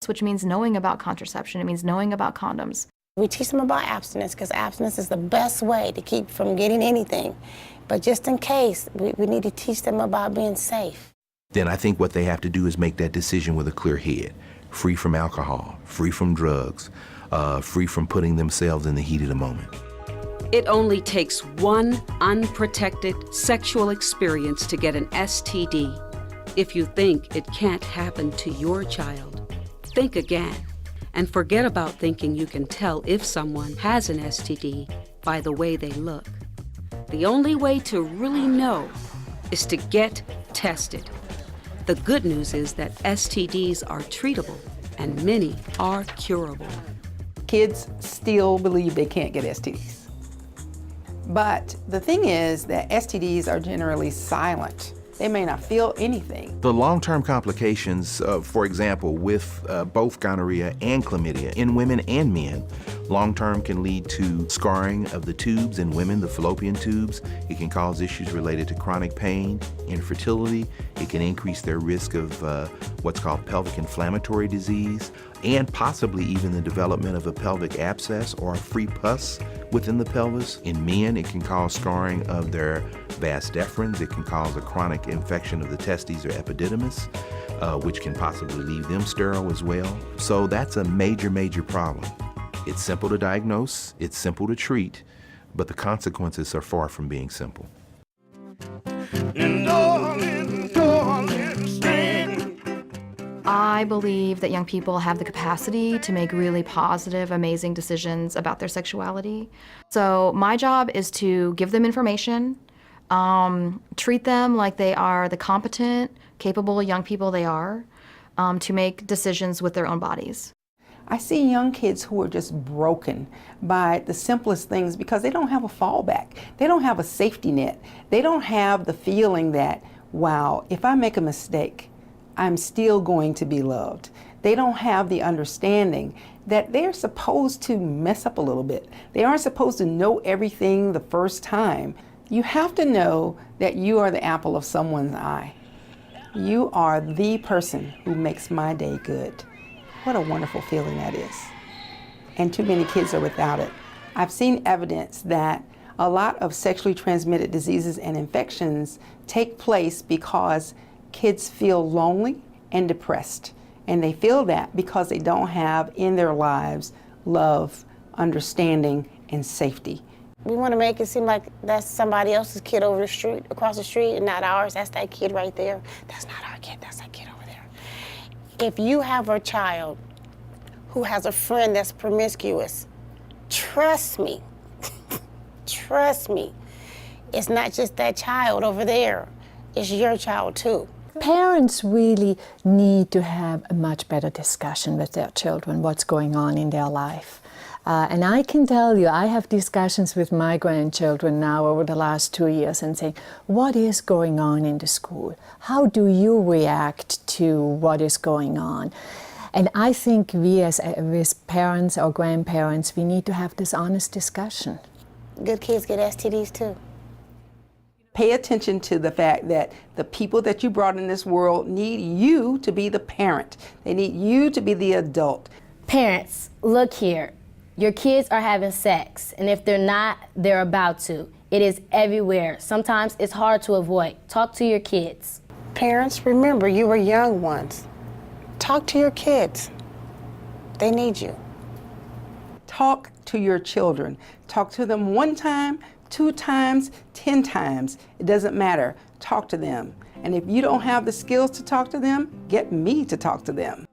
which means knowing about contraception. It means knowing about condoms. We teach them about abstinence because abstinence is the best way to keep from getting anything. But just in case, we need to teach them about being safe. Then I think what they have to do is make that decision with a clear head, free from alcohol, free from drugs, free from putting themselves in the heat of the moment. It only takes one unprotected sexual experience to get an STD. If you think it can't happen to your child, think again. And forget about thinking you can tell if someone has an STD by the way they look. The only way to really know is to get tested. The good news is that STDs are treatable and many are curable. Kids still believe they can't get STDs. But the thing is that STDs are generally silent. They may not feel anything. The long-term complications, for example, with both gonorrhea and chlamydia in women and men, long-term can lead to scarring of the tubes in women, the fallopian tubes. It can cause issues related to chronic pain, infertility. It can increase their risk of what's called pelvic inflammatory disease, and possibly even the development of a pelvic abscess or a free pus within the pelvis. In men, it can cause scarring of their vas deferens. It can cause a chronic infection of the testes or epididymis, which can possibly leave them sterile as well. So that's a major, major problem. It's simple to diagnose, it's simple to treat, but the consequences are far from being simple. I believe that young people have the capacity to make really positive, amazing decisions about their sexuality. So my job is to give them information, treat them like they are the competent, capable young people they are, to make decisions with their own bodies. I see young kids who are just broken by the simplest things because they don't have a fallback. They don't have a safety net. They don't have the feeling that, wow, if I make a mistake, I'm still going to be loved. They don't have the understanding that they're supposed to mess up a little bit. They aren't supposed to know everything the first time. You have to know that you are the apple of someone's eye. You are the person who makes my day good. What a wonderful feeling that is. And too many kids are without it. I've seen evidence that a lot of sexually transmitted diseases and infections take place because kids feel lonely and depressed. And they feel that because they don't have in their lives love, understanding, and safety. We want to make it seem like that's somebody else's kid over the street, across the street, and not ours. That's that kid right there. That's not our kid, that's that kid over there. If you have a child who has a friend that's promiscuous, trust me, trust me, it's not just that child over there, it's your child too. Parents really need to have a much better discussion with their children, what's going on in their life. And I can tell you, I have discussions with my grandchildren now over the last 2 years and saying, what is going on in the school? How do you react to what is going on? And I think we as parents or grandparents, we need to have this honest discussion. Good kids get STDs too. Pay attention to the fact that the people that you brought in this world need you to be the parent. They need you to be the adult. Parents, look here. Your kids are having sex, and if they're not, they're about to. It is everywhere. Sometimes it's hard to avoid. Talk to your kids. Parents, remember you were young once. Talk to your kids. They need you. Talk to your children. Talk to them 1 time, 2 times, 10 times. It doesn't matter. Talk to them. And if you don't have the skills to talk to them, get me to talk to them.